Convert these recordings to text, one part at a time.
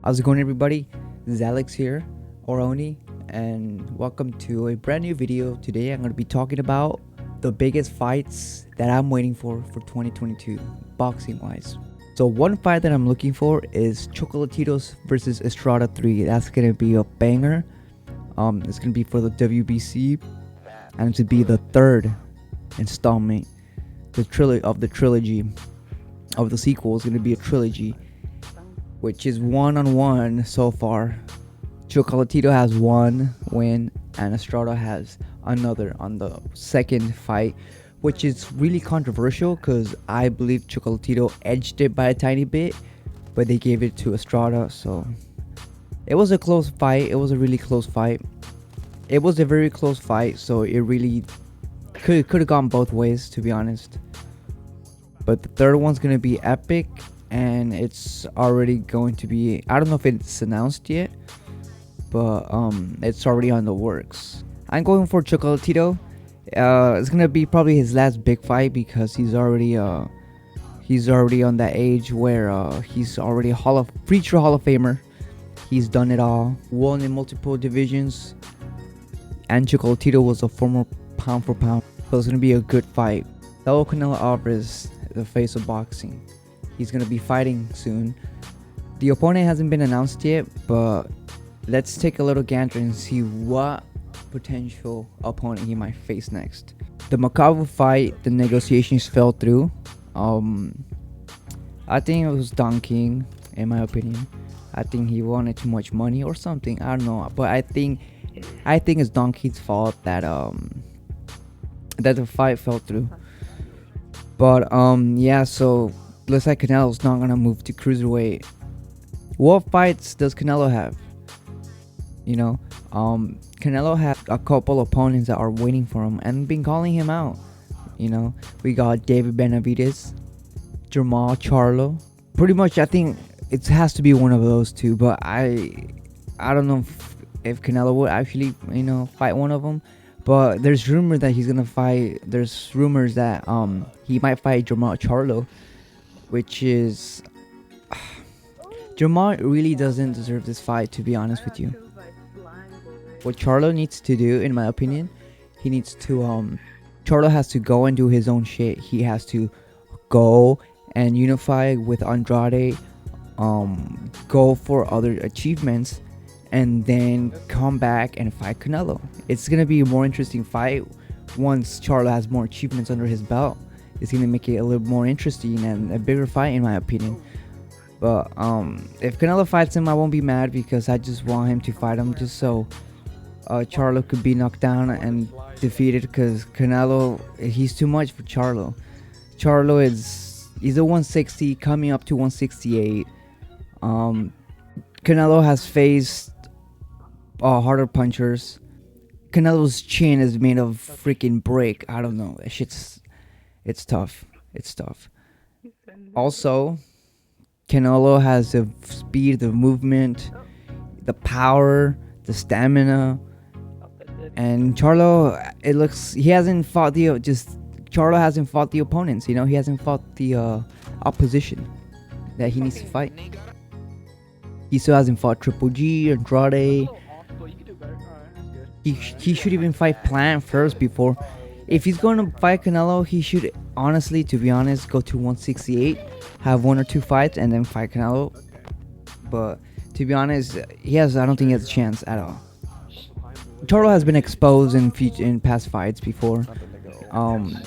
How's it going, everybody? This is Alex here, or Oni, and welcome to a brand new video. Today I'm going to be talking about the biggest fights that I'm waiting for 2022, boxing wise. So one fight that I'm looking for is Chocolatitos versus Estrada 3. That's going to be a banger. It's going to be for the WBC, and to be the third installment, the trilogy of the sequel is going to be a trilogy, which is 1-on-1 so far. Chocolatito has one win and Estrada has another on the second fight, which is really controversial because I believe Chocolatito edged it by a tiny bit, but they gave it to Estrada. So it was a close fight. It was a really close fight. It was a very close fight, so it really could have gone both ways, to be honest. But the third one's gonna be epic, and it's already going to be, I don't know if it's announced yet, but it's already on the works. I'm going for Chocolatito. It's gonna be probably his last big fight because he's already on that age where he's already future Hall of Famer. He's done it all, won in multiple divisions, and Chocolatito was a former pound for pound, so it's gonna be a good fight. Saul Canelo Alvarez, the face of boxing. He's gonna be fighting soon. The opponent hasn't been announced yet, but let's take a little gander and see what potential opponent he might face next. The Macabre fight, the negotiations fell through. I think it was Don King, in my opinion. I think he wanted too much money or something. I don't know, but I think it's Don King's fault that the fight fell through. But yeah, so looks like Canelo's not gonna move to cruiserweight. What fights does Canelo have? You know, Canelo has a couple opponents that are waiting for him and been calling him out. You know, we got David Benavidez, Jermall Charlo. Pretty much, I think it has to be one of those two. But I don't know if Canelo would actually, fight one of them. But there's rumors that he's gonna fight. There's rumors that he might fight Jermall Charlo, which is Jermall really doesn't deserve this fight, to be honest with you. What Charlo needs to do, in my opinion, he needs to Charlo has to go and do his own shit. He has to go and unify with Andrade, go for other achievements, and then come back and fight Canelo. It's gonna be a more interesting fight once Charlo has more achievements under his belt. It's gonna make it a little more interesting and a bigger fight, in my opinion. But if Canelo fights him, I won't be mad because I just want him to fight him just so Charlo could be knocked down and defeated, because Canelo, he's too much for Charlo. Charlo he's a 160 coming up to 168. Canelo has faced harder punchers. Canelo's chin is made of freaking brick. I don't know. That shit's tough. It's tough. Also, Canelo has the speed, the movement, the power, the stamina, and Charlo, Charlo hasn't fought the opponents. He hasn't fought the opposition that he needs to fight. He still hasn't fought Triple G, Andrade. He should even fight Plant first before. If he's going to fight Canelo, he should honestly, to be honest, go to 168, have one or two fights, and then fight Canelo. But to be honest, I don't think he has a chance at all. Charlo has been exposed in past fights before.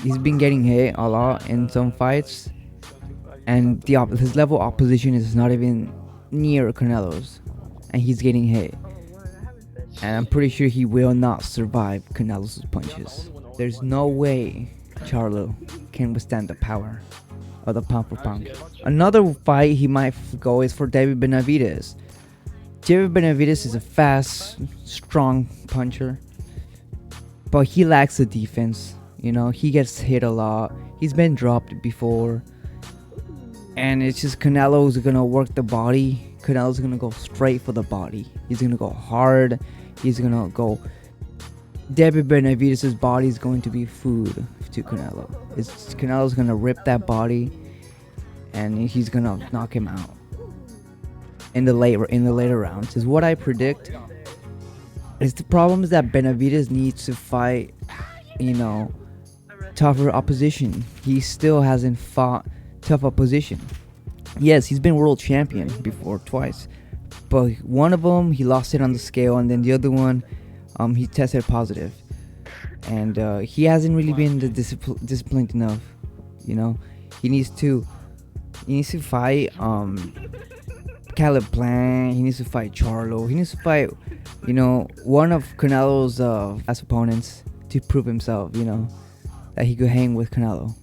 He's been getting hit a lot in some fights, and his level of opposition is not even near Canelo's, and he's getting hit. And I'm pretty sure he will not survive Canelo's punches. There's no way Charlo can withstand the power of the pound for pound. Another fight he might go is for David Benavidez. David Benavidez is a fast, strong puncher, but he lacks the defense. He gets hit a lot. He's been dropped before, and it's just Canelo's gonna work the body. Canelo's gonna go straight for the body. He's gonna go hard. He's gonna go. David Benavidez's body is going to be food to Canelo. Canelo's gonna rip that body, and he's gonna knock him out. in the later rounds is what I predict. Is the problem is that Benavidez needs to fight, you know, tougher opposition. He still hasn't fought tough opposition. Yes, he's been world champion before twice, but one of them he lost it on the scale, and then the other one, he tested positive, and he hasn't really been disciplined enough. You know, he needs to fight Caleb Plant. He needs to fight Charlo. He needs to fight, you know, one of Canelo's last opponents to prove himself. You know, that he could hang with Canelo.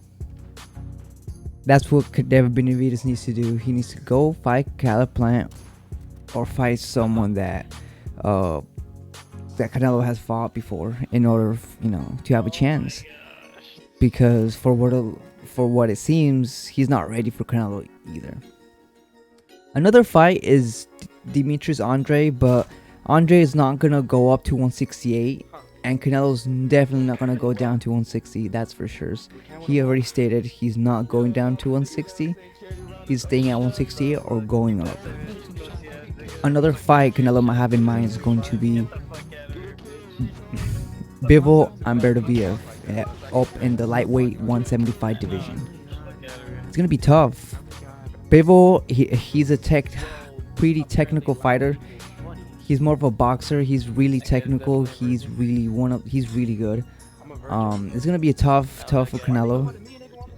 That's what David Benavidez needs to do. He needs to go fight Caleb Plant or fight someone that Canelo has fought before in order, you know, to have a chance. Because for what it seems, he's not ready for Canelo either. Another fight is Demetrius Andre, but Andre is not gonna go up to 168. And Canelo's definitely not going to go down to 160, that's for sure. He already stated he's not going down to 160. He's staying at 168 or going up. Another fight Canelo might have in mind is going to be Bivol and Beterbiev up in the lightweight 175 division. It's going to be tough. Bivol, he's a pretty technical fighter. He's more of a boxer. He's really technical. He's really good. It's gonna be a tough for Canelo,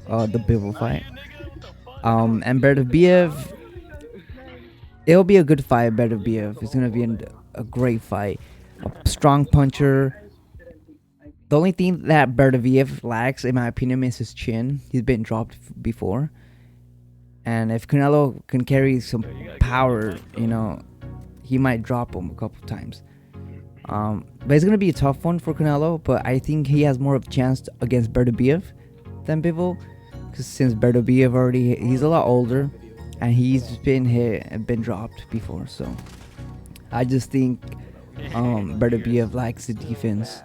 the Bivol fight. And Beterbiev, it'll be a good fight. Beterbiev, it's gonna be a great fight. A strong puncher. The only thing that Beterbiev lacks, in my opinion, is his chin. He's been dropped before, and if Canelo can carry some power, you know, he might drop him a couple times. But it's going to be a tough one for Canelo, but I think he has more of a chance against Beterbiev than Bivol, because since Beterbiev he's a lot older, and he's been dropped before, so I just think Beterbiev likes the defense.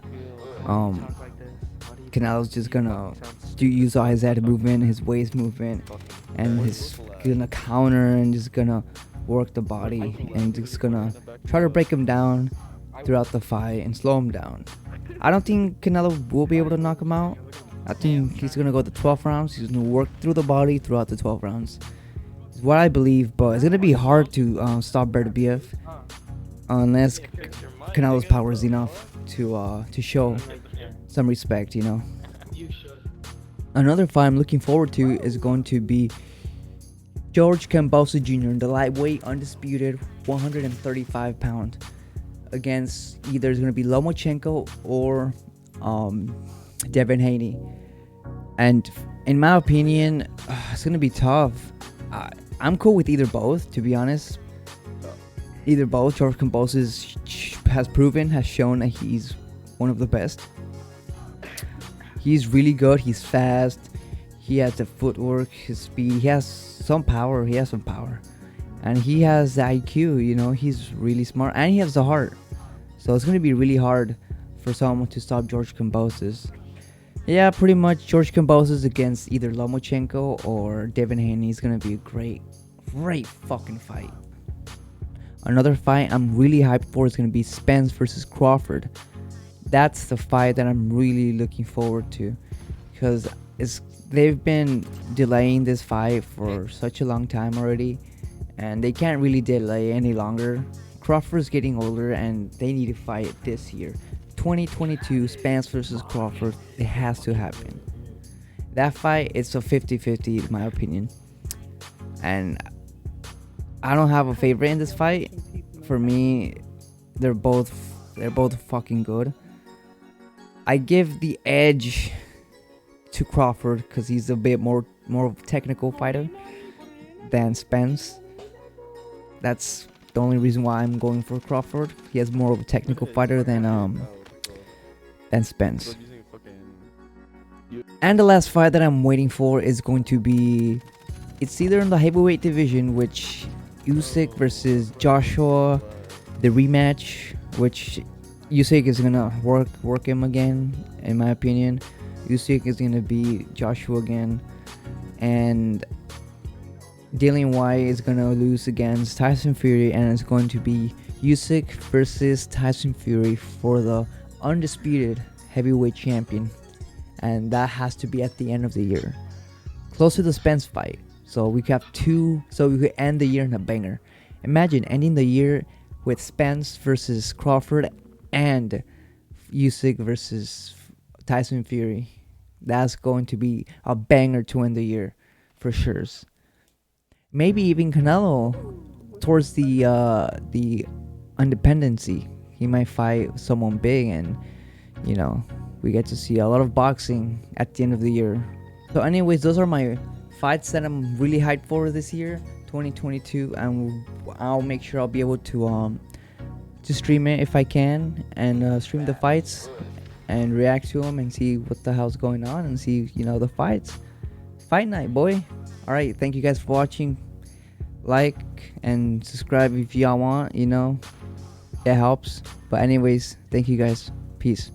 Canelo's just gonna use all his head movement, his waist movement, and he's gonna counter and just gonna work the body and just gonna try to break him down throughout the fight and slow him down. I don't think Canelo will be able to knock him out. I think he's gonna go the 12 rounds. He's gonna work through the body throughout the 12 rounds. Is what I believe, but it's gonna be hard to stop Beterbiev unless Canelo's power is enough to show some respect, you know. Another fight I'm looking forward to is going to be George Kambosos Jr., the lightweight, undisputed 135-pound, against either it's going to be Lomachenko or Devin Haney. And in my opinion, it's going to be tough. I'm cool with either both, to be honest. Either both. George Kambosos has shown that he's one of the best. He's really good. He's fast. He has the footwork, his speed. He has some power. And he has the IQ, you know. He's really smart. And he has the heart. So it's going to be really hard for someone to stop George Kambosos. Yeah, pretty much George Kambosos against either Lomachenko or Devin Haney is going to be a great fucking fight. Another fight I'm really hyped for is going to be Spence versus Crawford. That's the fight that I'm really looking forward to, because they've been delaying this fight for such a long time already, and they can't really delay any longer. Crawford's getting older, and they need to fight this year. 2022, Spence versus Crawford. It has to happen. That fight, it's a 50-50 in my opinion. And I don't have a favorite in this fight. For me, they're both fucking good. I give the edge to Crawford because he's a bit more of a technical fighter than Spence. That's the only reason why I'm going for Crawford. He has more of a technical fighter than Spence. And the last fight that I'm waiting for is going to be, it's either in the heavyweight division, which Usyk versus Joshua, the rematch, which Usyk is gonna work him again, in my opinion. Usyk is gonna beat Joshua again, and Dylan White is gonna lose against Tyson Fury, and it's going to be Usyk versus Tyson Fury for the undisputed heavyweight champion, and that has to be at the end of the year, close to the Spence fight. So we could have two. So we could end the year in a banger. Imagine ending the year with Spence versus Crawford and Usyk versus Tyson Fury. That's going to be a banger to end the year, for sure. Maybe even Canelo towards the independency. He might fight someone big, and you know we get to see a lot of boxing at the end of the year. So, anyways, those are my fights that I'm really hyped for this year, 2022, and I'll make sure I'll be able to stream it if I can, and stream the fights and react to them and see what the hell's going on and see the fights. Fight night, boy. All right, thank you guys for watching. Like and subscribe if y'all want. It helps. But anyways, thank you guys. Peace.